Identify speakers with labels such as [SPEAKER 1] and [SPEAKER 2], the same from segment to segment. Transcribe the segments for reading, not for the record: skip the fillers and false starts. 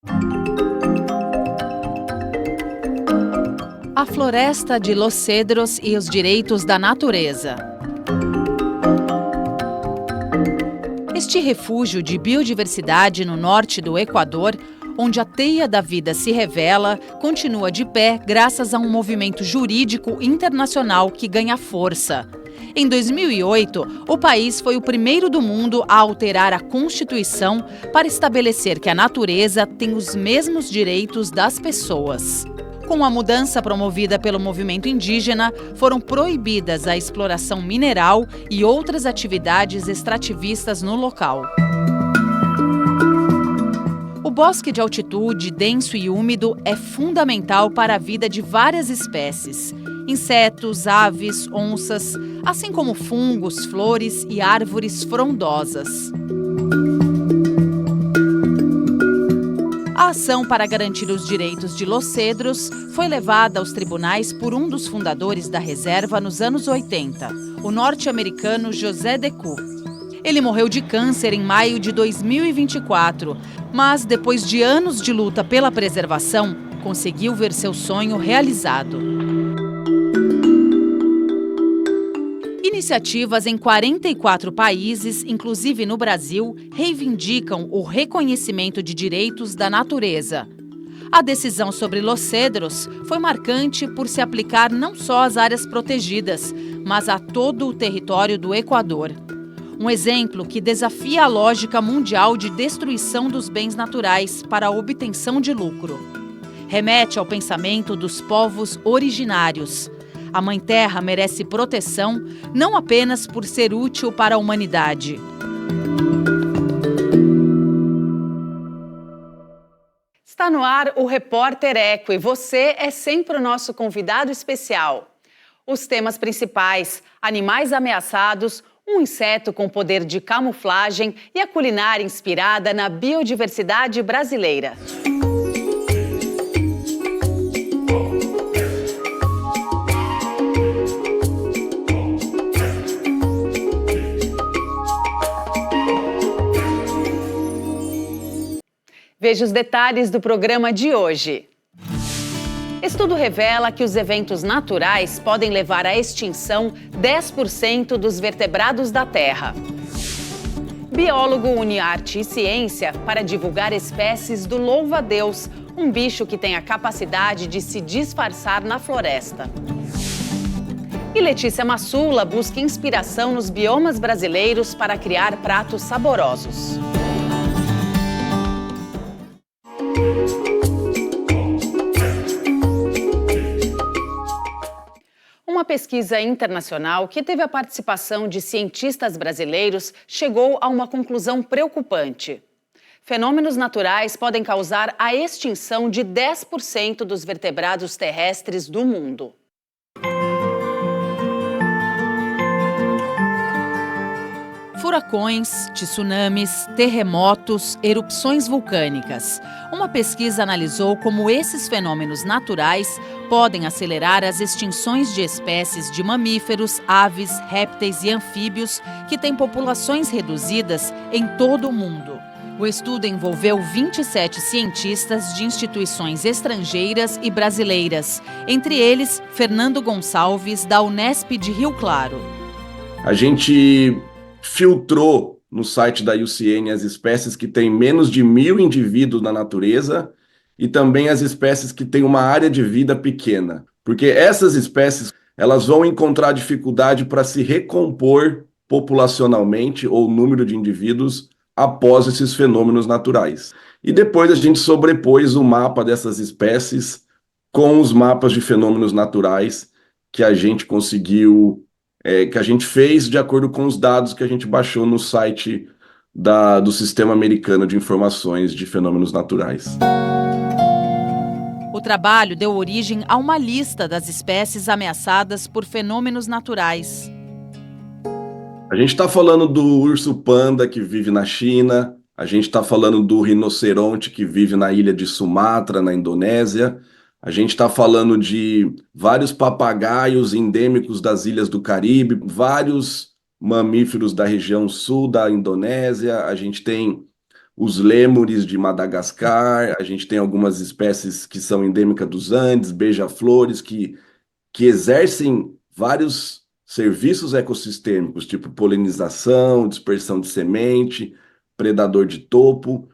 [SPEAKER 1] A floresta de Los Cedros e os direitos da natureza. Este refúgio de biodiversidade no norte do Equador, onde a teia da vida se revela, continua de pé graças a um movimento jurídico internacional que ganha força. Em 2008, o país foi o primeiro do mundo a alterar a Constituição para estabelecer que a natureza tem os mesmos direitos das pessoas. Com a mudança promovida pelo movimento indígena, foram proibidas a exploração mineral e outras atividades extrativistas no local. O bosque de altitude, denso e úmido, é fundamental para a vida de várias espécies: insetos, aves, onças, assim como fungos, flores e árvores frondosas. A ação para garantir os direitos de Los Cedros foi levada aos tribunais por um dos fundadores da reserva nos anos 80, o norte-americano José Decoux. Ele morreu de câncer em maio de 2024, mas depois de anos de luta pela preservação, conseguiu ver seu sonho realizado. Iniciativas em 44 países, inclusive no Brasil, reivindicam o reconhecimento de direitos da natureza. A decisão sobre Los Cedros foi marcante por se aplicar não só às áreas protegidas, mas a todo o território do Equador. Um exemplo que desafia a lógica mundial de destruição dos bens naturais para a obtenção de lucro. Remete ao pensamento dos povos originários. A Mãe Terra merece proteção, não apenas por ser útil para a humanidade. Está no ar o Repórter Eco e você é sempre o nosso convidado especial. Os temas principais: animais ameaçados, um inseto com poder de camuflagem e a culinária inspirada na biodiversidade brasileira. Veja os detalhes do programa de hoje. Estudo revela que os eventos naturais podem levar à extinção 10% dos vertebrados da Terra. Biólogo une arte e ciência para divulgar espécies do louva-a-Deus, um bicho que tem a capacidade de se disfarçar na floresta. E Letícia Massula busca inspiração nos biomas brasileiros para criar pratos saborosos. Uma pesquisa internacional que teve a participação de cientistas brasileiros chegou a uma conclusão preocupante. Fenômenos naturais podem causar a extinção de 10% dos vertebrados terrestres do mundo. Furacões, tsunamis, terremotos, erupções vulcânicas. Uma pesquisa analisou como esses fenômenos naturais podem acelerar as extinções de espécies de mamíferos, aves, répteis e anfíbios que têm populações reduzidas em todo o mundo. O estudo envolveu 27 cientistas de instituições estrangeiras e brasileiras, entre eles Fernando Gonçalves, da Unesp de Rio Claro.
[SPEAKER 2] A gente filtrou no site da IUCN as espécies que têm menos de 1.000 indivíduos na natureza e também as espécies que têm uma área de vida pequena, porque essas espécies elas vão encontrar dificuldade para se recompor populacionalmente ou número de indivíduos após esses fenômenos naturais. E depois a gente sobrepôs o mapa dessas espécies com os mapas de fenômenos naturais que a gente conseguiu que a gente fez de acordo com os dados que a gente baixou no site do Sistema Americano de Informações de Fenômenos Naturais.
[SPEAKER 1] O trabalho deu origem a uma lista das espécies ameaçadas por fenômenos naturais.
[SPEAKER 2] A gente está falando do urso-panda que vive na China, a gente está falando do rinoceronte que vive na ilha de Sumatra, na Indonésia. A gente está falando de vários papagaios endêmicos das ilhas do Caribe, vários mamíferos da região sul da Indonésia. A gente tem os lêmures de Madagascar, a gente tem algumas espécies que são endêmicas dos Andes, beija-flores, que exercem vários serviços ecossistêmicos, tipo polinização, dispersão de semente, predador de topo.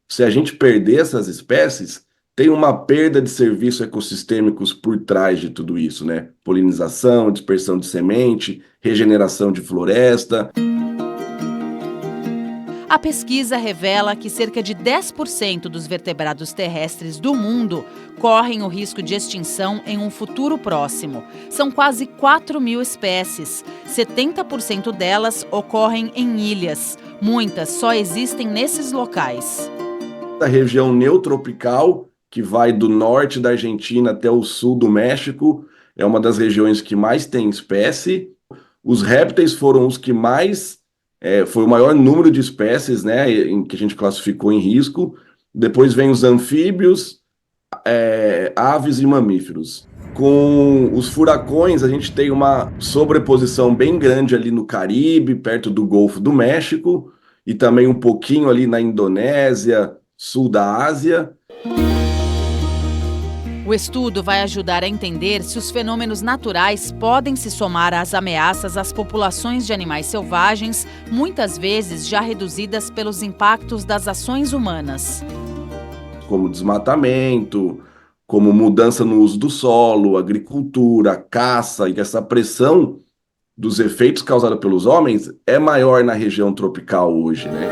[SPEAKER 2] Se a gente perder essas espécies, tem uma perda de serviços ecossistêmicos por trás de tudo isso, né? Polinização, dispersão de semente, regeneração de floresta.
[SPEAKER 1] A pesquisa revela que cerca de 10% dos vertebrados terrestres do mundo correm o risco de extinção em um futuro próximo. São quase 4.000 espécies. 70% delas ocorrem em ilhas. Muitas só existem nesses locais.
[SPEAKER 2] A região neotropical, que vai do norte da Argentina até o sul do México, é uma das regiões que mais tem espécie. Os répteis foram os que mais... foi o maior número de espécies, né, em que a gente classificou em risco. Depois vem os anfíbios, aves e mamíferos. Com os furacões, a gente tem uma sobreposição bem grande ali no Caribe, perto do Golfo do México, e também um pouquinho ali na Indonésia, sul da Ásia.
[SPEAKER 1] O estudo vai ajudar a entender se os fenômenos naturais podem se somar às ameaças às populações de animais selvagens, muitas vezes já reduzidas pelos impactos das ações humanas.
[SPEAKER 2] Como desmatamento, como mudança no uso do solo, agricultura, caça, e essa pressão dos efeitos causados pelos homens é maior na região tropical hoje, né?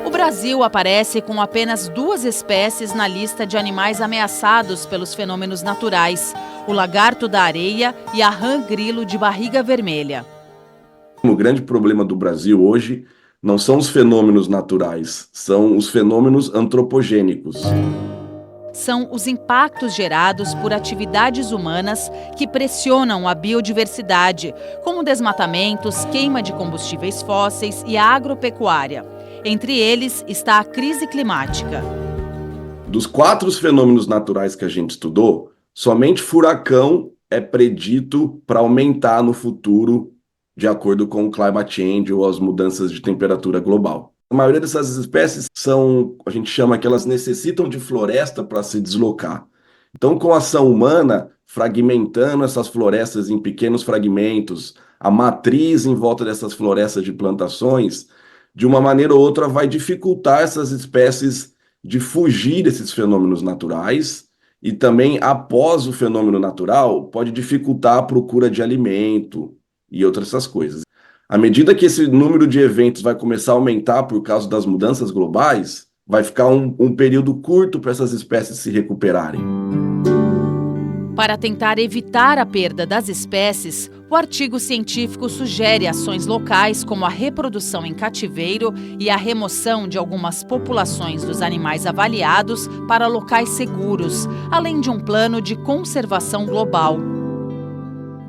[SPEAKER 1] O Brasil aparece com apenas 2 espécies na lista de animais ameaçados pelos fenômenos naturais: o lagarto da areia e a rã-grilo de barriga vermelha.
[SPEAKER 2] O grande problema do Brasil hoje não são os fenômenos naturais, são os fenômenos antropogênicos.
[SPEAKER 1] São os impactos gerados por atividades humanas que pressionam a biodiversidade, como desmatamentos, queima de combustíveis fósseis e a agropecuária. Entre eles está a crise climática.
[SPEAKER 2] Dos 4 fenômenos naturais que a gente estudou, somente furacão é predito para aumentar no futuro, de acordo com o climate change ou as mudanças de temperatura global. A maioria dessas espécies a gente chama que elas necessitam de floresta para se deslocar. Então, com a ação humana, fragmentando essas florestas em pequenos fragmentos, a matriz em volta dessas florestas de plantações, de uma maneira ou outra vai dificultar essas espécies de fugir desses fenômenos naturais, e também, após o fenômeno natural, pode dificultar a procura de alimento e outras essas coisas. À medida que esse número de eventos vai começar a aumentar por causa das mudanças globais, vai ficar um período curto para essas espécies se recuperarem.
[SPEAKER 1] Para tentar evitar a perda das espécies, o artigo científico sugere ações locais como a reprodução em cativeiro e a remoção de algumas populações dos animais avaliados para locais seguros, além de um plano de conservação global.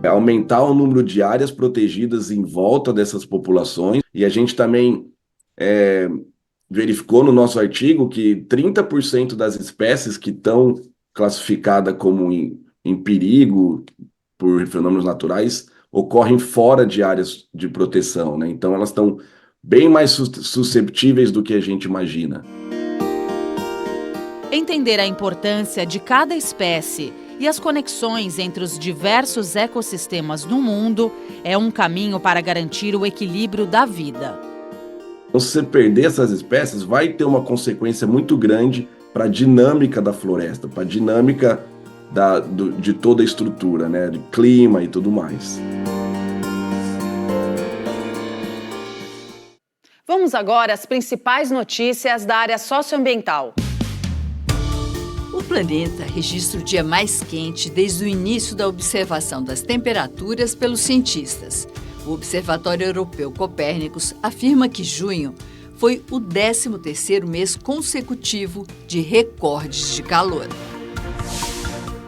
[SPEAKER 2] Aumentar o número de áreas protegidas em volta dessas populações, e a gente também verificou no nosso artigo que 30% das espécies que estão classificadas como em perigo por fenômenos naturais ocorrem fora de áreas de proteção, né? Então elas estão bem mais susceptíveis do que a gente imagina.
[SPEAKER 1] Entender a importância de cada espécie e as conexões entre os diversos ecossistemas no mundo é um caminho para garantir o equilíbrio da vida.
[SPEAKER 2] Então, se você perder essas espécies, vai ter uma consequência muito grande para a dinâmica da floresta, para a dinâmica de toda a estrutura, né, de clima e tudo mais.
[SPEAKER 1] Vamos agora às principais notícias da área socioambiental.
[SPEAKER 3] O planeta registra o dia mais quente desde o início da observação das temperaturas pelos cientistas. O Observatório Europeu Copérnicos afirma que junho foi o 13º mês consecutivo de recordes de calor.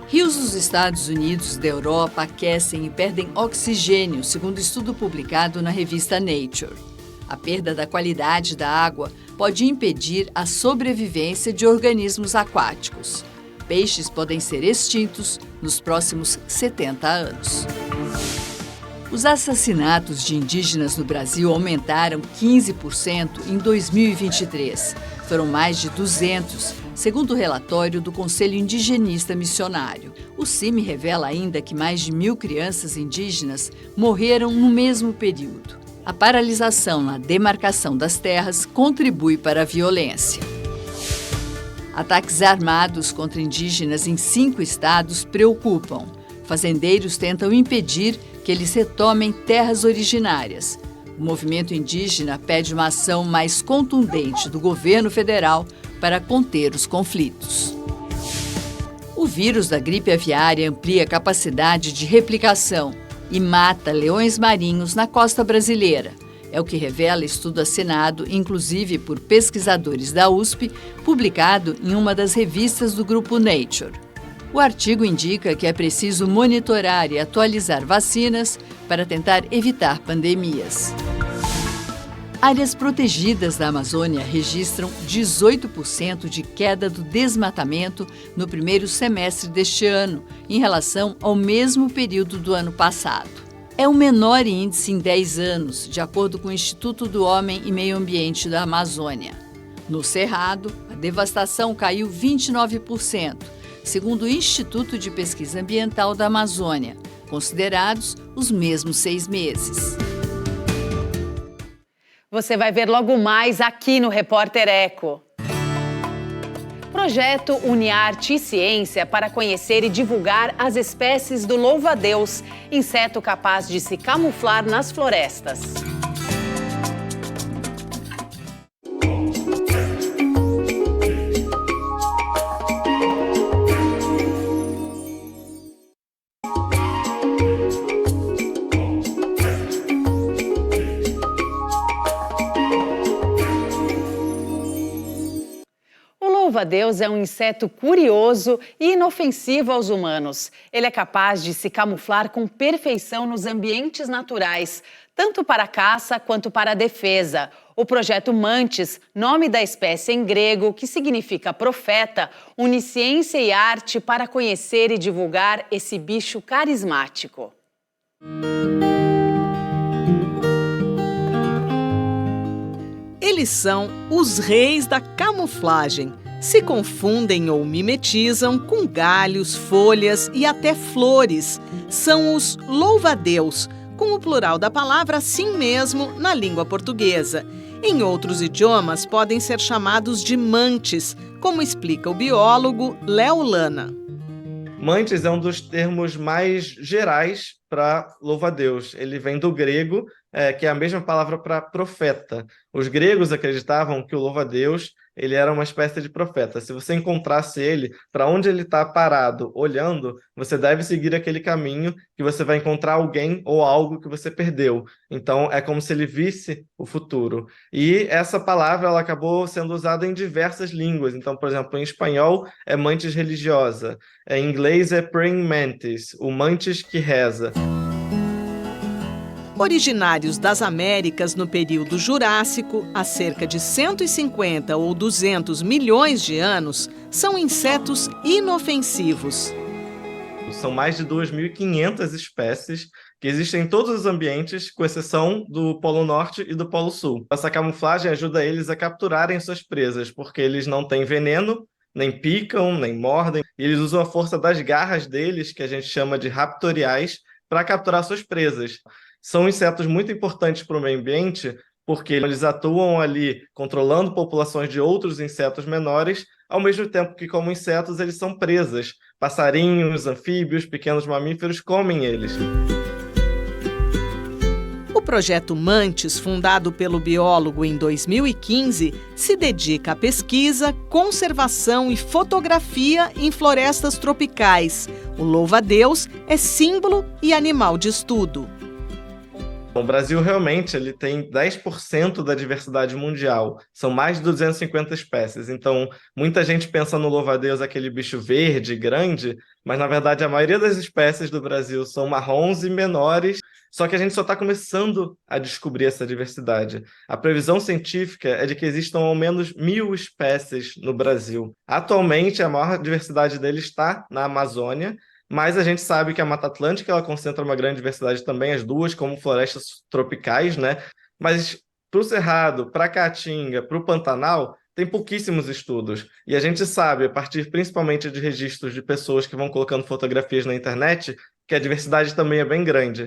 [SPEAKER 3] Rios dos Estados Unidos e da Europa aquecem e perdem oxigênio, segundo estudo publicado na revista Nature. A perda da qualidade da água pode impedir a sobrevivência de organismos aquáticos. Peixes podem ser extintos nos próximos 70 anos. Os assassinatos de indígenas no Brasil aumentaram 15% em 2023. Foram mais de 200, segundo o relatório do Conselho Indigenista Missionário. O CIMI revela ainda que mais de 1.000 crianças indígenas morreram no mesmo período. A paralisação na demarcação das terras contribui para a violência. Ataques armados contra indígenas em 5 estados preocupam. Fazendeiros tentam impedir que eles retomem terras originárias. O movimento indígena pede uma ação mais contundente do governo federal para conter os conflitos. O vírus da gripe aviária amplia a capacidade de replicação e mata leões marinhos na costa brasileira. É o que revela estudo assinado, inclusive por pesquisadores da USP, publicado em uma das revistas do grupo Nature. O artigo indica que é preciso monitorar e atualizar vacinas para tentar evitar pandemias. Áreas protegidas da Amazônia registram 18% de queda do desmatamento no primeiro semestre deste ano, em relação ao mesmo período do ano passado. É o menor índice em 10 anos, de acordo com o Instituto do Homem e Meio Ambiente da Amazônia. No Cerrado, a devastação caiu 29%, segundo o Instituto de Pesquisa Ambiental da Amazônia, considerados os mesmos 6 meses.
[SPEAKER 1] Você vai ver logo mais aqui no Repórter Eco. Projeto une arte e ciência para conhecer e divulgar as espécies do louva-a-Deus, inseto capaz de se camuflar nas florestas. O louva-a-Deus é um inseto curioso e inofensivo aos humanos. Ele é capaz de se camuflar com perfeição nos ambientes naturais, tanto para a caça quanto para a defesa. O projeto Mantis, nome da espécie em grego, que significa profeta, une ciência e arte para conhecer e divulgar esse bicho carismático.
[SPEAKER 4] Eles são os reis da camuflagem. Se confundem ou mimetizam com galhos, folhas e até flores. São os louva-a-Deus, com o plural da palavra assim mesmo na língua portuguesa. Em outros idiomas podem ser chamados de mantis, como explica o biólogo Léo Lana.
[SPEAKER 5] Mantis é um dos termos mais gerais para louva-a-Deus. Ele vem do grego, que é a mesma palavra para profeta. Os gregos acreditavam que o louva-a-Deus ele era uma espécie de profeta. Se você encontrasse ele, para onde ele está parado, olhando, você deve seguir aquele caminho que você vai encontrar alguém ou algo que você perdeu. Então, é como se ele visse o futuro. E essa palavra ela acabou sendo usada em diversas línguas. Então, por exemplo, em espanhol é mantis religiosa. Em inglês é praying mantis, o mantis que reza.
[SPEAKER 4] Originários das Américas no período Jurássico, há cerca de 150 ou 200 milhões de anos, são insetos inofensivos.
[SPEAKER 5] São mais de 2.500 espécies que existem em todos os ambientes, com exceção do Polo Norte e do Polo Sul. Essa camuflagem ajuda eles a capturarem suas presas, porque eles não têm veneno, nem picam, nem mordem. E eles usam a força das garras deles, que a gente chama de raptoriais, para capturar suas presas. São insetos muito importantes para o meio ambiente, porque eles atuam ali controlando populações de outros insetos menores, ao mesmo tempo que, como insetos, eles são presas. Passarinhos, anfíbios, pequenos mamíferos comem eles.
[SPEAKER 4] O projeto Mantis, fundado pelo biólogo em 2015, se dedica à pesquisa, conservação e fotografia em florestas tropicais. O louva-a-Deus é símbolo e animal de estudo.
[SPEAKER 5] O Brasil realmente ele tem 10% da diversidade mundial. São mais de 250 espécies. Então, muita gente pensa no louva-a-Deus, aquele bicho verde, grande, mas, na verdade, a maioria das espécies do Brasil são marrons e menores, só que a gente só está começando a descobrir essa diversidade. A previsão científica é de que existam ao menos 1.000 espécies no Brasil. Atualmente, a maior diversidade deles está na Amazônia, mas a gente sabe que a Mata Atlântica ela concentra uma grande diversidade também, as duas, como florestas tropicais, né? Mas para o Cerrado, para a Caatinga, para o Pantanal, tem pouquíssimos estudos. E a gente sabe, a partir principalmente de registros de pessoas que vão colocando fotografias na internet, que a diversidade também é bem grande.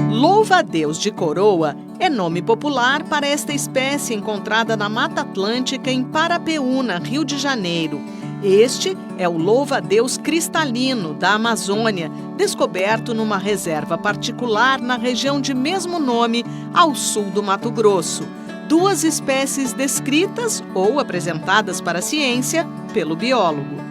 [SPEAKER 4] Louva-a-Deus de coroa é nome popular para esta espécie encontrada na Mata Atlântica em Parapeúna, Rio de Janeiro. Este é o louva-a-Deus cristalino da Amazônia, descoberto numa reserva particular na região de mesmo nome, ao sul do Mato Grosso. 2 espécies descritas ou apresentadas para a ciência pelo biólogo.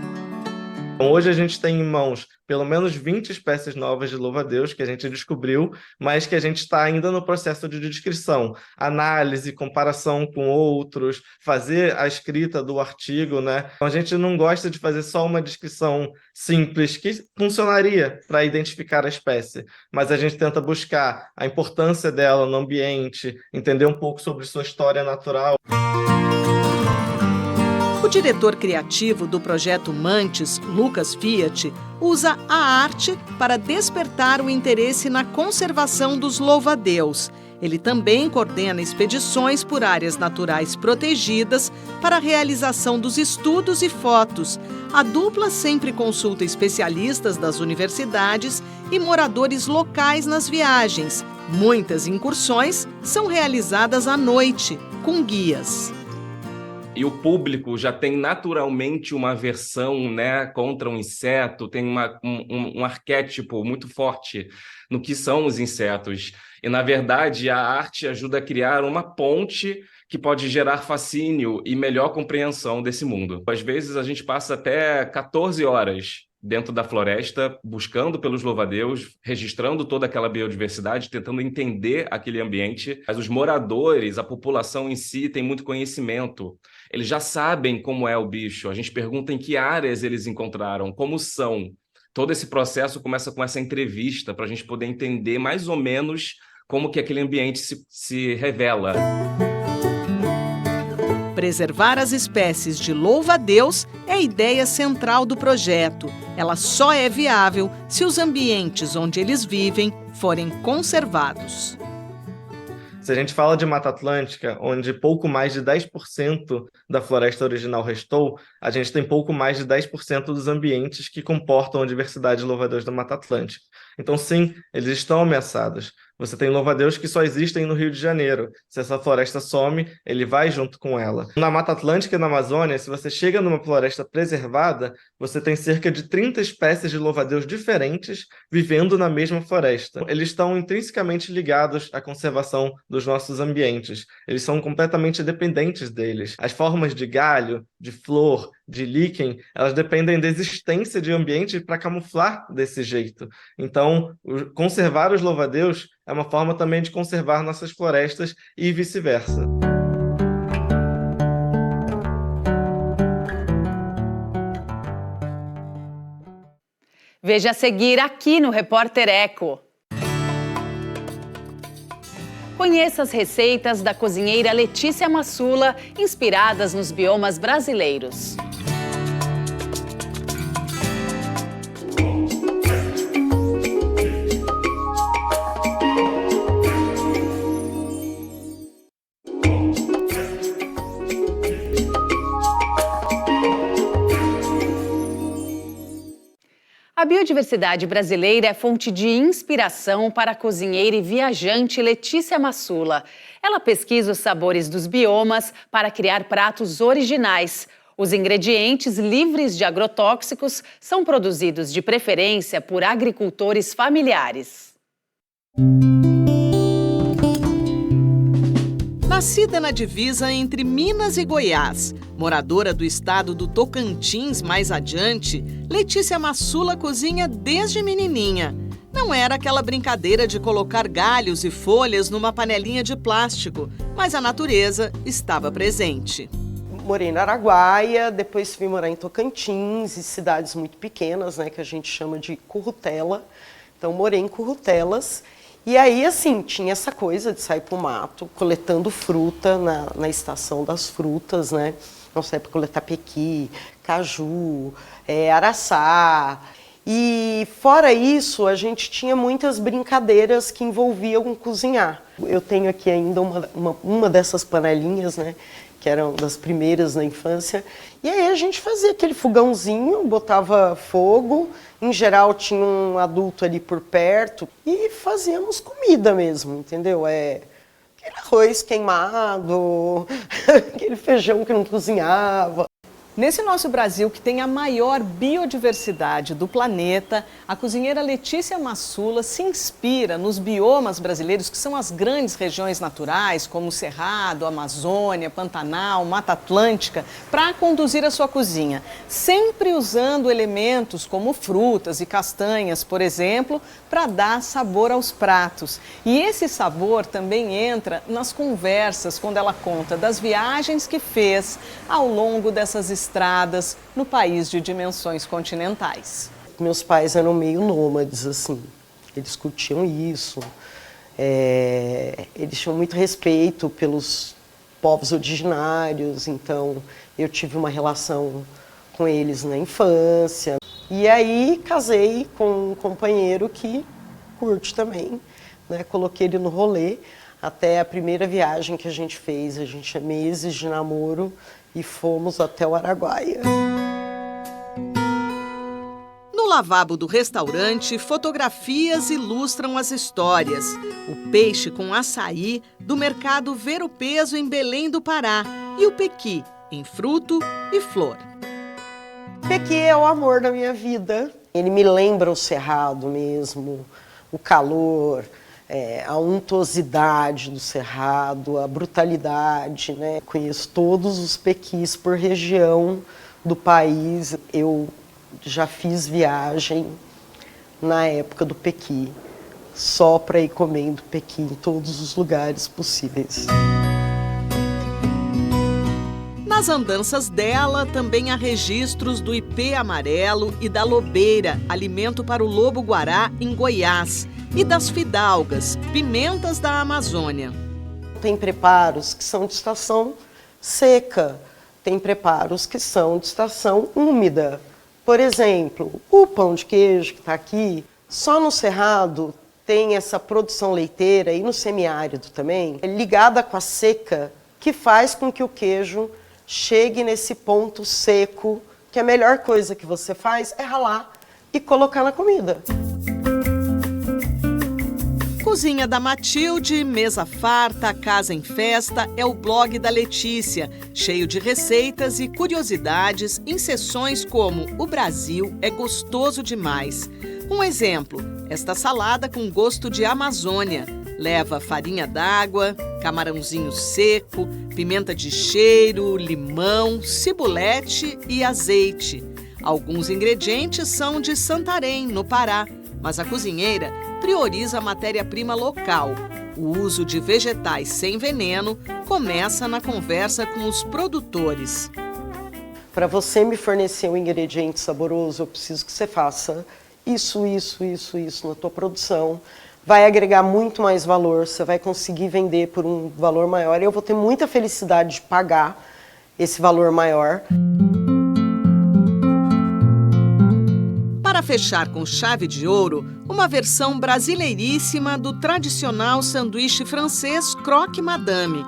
[SPEAKER 5] Hoje a gente tem em mãos pelo menos 20 espécies novas de louva-a-Deus que a gente descobriu, mas que a gente está ainda no processo de descrição, análise, comparação com outros, fazer a escrita do artigo, né? Então, a gente não gosta de fazer só uma descrição simples que funcionaria para identificar a espécie, mas a gente tenta buscar a importância dela no ambiente, entender um pouco sobre sua história natural.
[SPEAKER 4] O diretor criativo do projeto Mantes, Lucas Fiat, usa a arte para despertar o interesse na conservação dos louva-a-Deus. Ele também coordena expedições por áreas naturais protegidas para a realização dos estudos e fotos. A dupla sempre consulta especialistas das universidades e moradores locais nas viagens. Muitas incursões são realizadas à noite, com guias.
[SPEAKER 6] E o público já tem naturalmente uma aversão, né, contra o inseto, tem um arquétipo muito forte no que são os insetos. E, na verdade, a arte ajuda a criar uma ponte que pode gerar fascínio e melhor compreensão desse mundo. Às vezes, a gente passa até 14 horas dentro da floresta, buscando pelos louva-a-Deus, registrando toda aquela biodiversidade, tentando entender aquele ambiente. Mas os moradores, a população em si, tem muito conhecimento. Eles já sabem como é o bicho. A gente pergunta em que áreas eles encontraram, como são. Todo esse processo começa com essa entrevista para a gente poder entender mais ou menos como que aquele ambiente se revela.
[SPEAKER 4] Preservar as espécies de louva-a-Deus é a ideia central do projeto. Ela só é viável se os ambientes onde eles vivem forem conservados.
[SPEAKER 5] Se a gente fala de Mata Atlântica, onde pouco mais de 10% da floresta original restou, a gente tem pouco mais de 10% dos ambientes que comportam a diversidade de louva-a-Deus da Mata Atlântica. Então, sim, eles estão ameaçados. Você tem louva-a-Deus que só existem no Rio de Janeiro. Se essa floresta some, ele vai junto com ela. Na Mata Atlântica e na Amazônia, se você chega numa floresta preservada, você tem cerca de 30 espécies de louva-a-Deus diferentes vivendo na mesma floresta. Eles estão intrinsecamente ligados à conservação dos nossos ambientes. Eles são completamente dependentes deles. As formas de galho, de flor, de líquen, elas dependem da existência de ambiente para camuflar desse jeito. Então, conservar os louva-a-Deus é uma forma também de conservar nossas florestas e vice-versa.
[SPEAKER 1] Veja a seguir aqui no Repórter Eco. Conheça as receitas da cozinheira Letícia Massula, inspiradas nos biomas brasileiros. A biodiversidade brasileira é fonte de inspiração para a cozinheira e viajante Letícia Massula. Ela pesquisa os sabores dos biomas para criar pratos originais. Os ingredientes livres de agrotóxicos são produzidos de preferência por agricultores familiares.
[SPEAKER 4] Nascida na divisa entre Minas e Goiás, moradora do estado do Tocantins mais adiante, Letícia Massula cozinha desde menininha. Não era aquela brincadeira de colocar galhos e folhas numa panelinha de plástico, mas a natureza estava presente.
[SPEAKER 7] Morei na Araguaia, depois vim morar em Tocantins, e cidades muito pequenas, né, que a gente chama de currutela. Então, morei em currutelas. E aí, assim, tinha essa coisa de sair pro mato, coletando fruta na estação das frutas, né? Nossa época, coletar pequi, caju, araçá. E fora isso, a gente tinha muitas brincadeiras que envolviam cozinhar. Eu tenho aqui ainda uma dessas panelinhas, né, que eram das primeiras na infância. E aí a gente fazia aquele fogãozinho, botava fogo, em geral tinha um adulto ali por perto e fazíamos comida mesmo, entendeu? Aquele arroz queimado, aquele feijão que não cozinhava.
[SPEAKER 4] Nesse nosso Brasil, que tem a maior biodiversidade do planeta, a cozinheira Letícia Massula se inspira nos biomas brasileiros, que são as grandes regiões naturais, como o Cerrado, Amazônia, Pantanal, Mata Atlântica, para conduzir a sua cozinha, sempre usando elementos como frutas e castanhas, por exemplo, para dar sabor aos pratos. E esse sabor também entra nas conversas, quando ela conta das viagens que fez ao longo dessas estradas no país de dimensões continentais.
[SPEAKER 7] Meus pais eram meio nômades, assim, eles curtiam isso, eles tinham muito respeito pelos povos originários, então eu tive uma relação com eles na infância. E aí casei com um companheiro que curte também, né? Coloquei ele no rolê até a primeira viagem que a gente fez, a gente tinha meses de namoro e fomos até o Araguaia.
[SPEAKER 4] No lavabo do restaurante, fotografias ilustram as histórias. O peixe com açaí do mercado Ver o Peso em Belém do Pará e o pequi em fruto e flor.
[SPEAKER 7] Pequi é o amor da minha vida. Ele me lembra o cerrado mesmo, o calor, a untuosidade do cerrado, a brutalidade, né? Conheço todos os pequis por região do país. Eu já fiz viagem na época do pequi, só para ir comendo pequi em todos os lugares possíveis.
[SPEAKER 4] Nas andanças dela, também há registros do ipê amarelo e da lobeira, alimento para o lobo-guará em Goiás, e das fidalgas, pimentas da Amazônia.
[SPEAKER 7] Tem preparos que são de estação seca, tem preparos que são de estação úmida. Por exemplo, o pão de queijo que está aqui, só no Cerrado tem essa produção leiteira e no semiárido também, ligada com a seca, que faz com que o queijo chegue nesse ponto seco, que a melhor coisa que você faz é ralar e colocar na comida.
[SPEAKER 4] Cozinha da Matilde, Mesa Farta, Casa em Festa é o blog da Letícia, cheio de receitas e curiosidades em seções como O Brasil é gostoso demais. Um exemplo, esta salada com gosto de Amazônia. Leva farinha d'água, camarãozinho seco, pimenta de cheiro, limão, cibulete e azeite. Alguns ingredientes são de Santarém, no Pará, mas a cozinheira prioriza a matéria-prima local. O uso de vegetais sem veneno começa na conversa com os produtores.
[SPEAKER 7] Para você me fornecer um ingrediente saboroso, eu preciso que você faça isso na tua produção. Vai agregar muito mais valor, você vai conseguir vender por um valor maior e eu vou ter muita felicidade de pagar esse valor maior.
[SPEAKER 4] Para fechar com chave de ouro, uma versão brasileiríssima do tradicional sanduíche francês Croque Madame.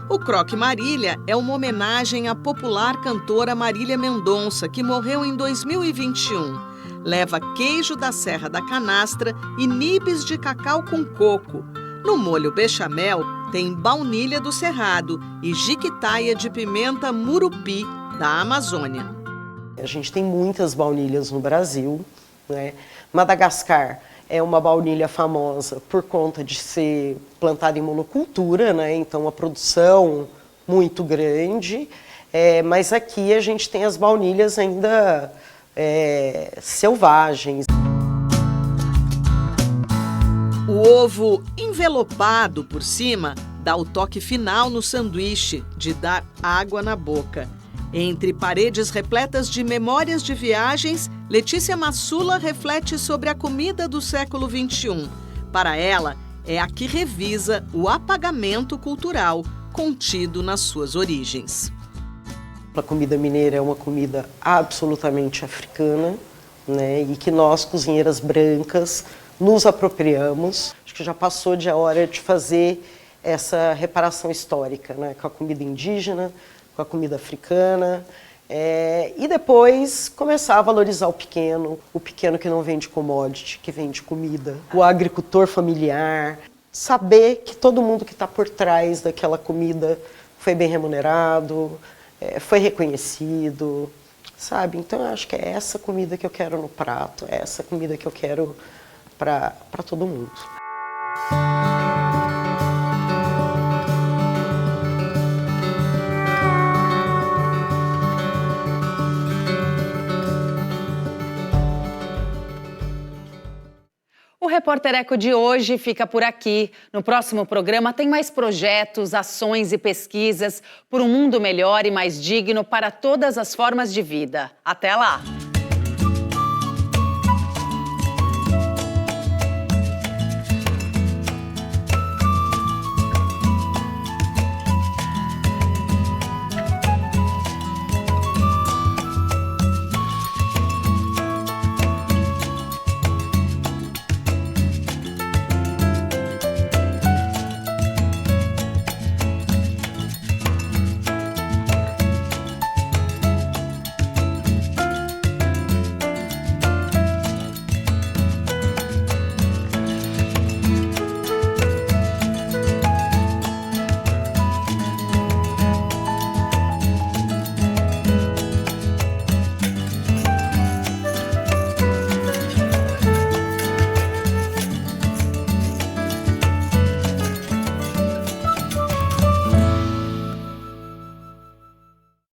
[SPEAKER 4] O Croque Marília é uma homenagem à popular cantora Marília Mendonça, que morreu em 2021. Leva queijo da Serra da Canastra e nibs de cacau com coco. No molho bechamel tem baunilha do Cerrado e jiquitaia de pimenta murupi da Amazônia.
[SPEAKER 7] A gente tem muitas baunilhas no Brasil, né? Madagascar é uma baunilha famosa por conta de ser plantada em monocultura, né? Então a produção muito grande, mas aqui a gente tem as baunilhas ainda selvagens.
[SPEAKER 4] O ovo envelopado por cima dá o toque final no sanduíche, de dar água na boca. Entre paredes repletas de memórias de viagens, Letícia Massula reflete sobre a comida do século XXI. Para ela, é a que revisa o apagamento cultural contido nas suas origens.
[SPEAKER 7] A comida mineira é uma comida absolutamente africana, né? E que nós, cozinheiras brancas, nos apropriamos. Acho que já passou de a hora de fazer essa reparação histórica, né? Com a comida indígena, com a comida africana, e depois começar a valorizar o pequeno que não vende commodity, que vende comida, o agricultor familiar, saber que todo mundo que está por trás daquela comida foi bem remunerado, foi reconhecido, sabe? Então eu acho que é essa comida que eu quero no prato, é essa comida que eu quero para todo mundo.
[SPEAKER 1] O Repórter Eco de hoje fica por aqui. No próximo programa tem mais projetos, ações e pesquisas por um mundo melhor e mais digno para todas as formas de vida. Até lá!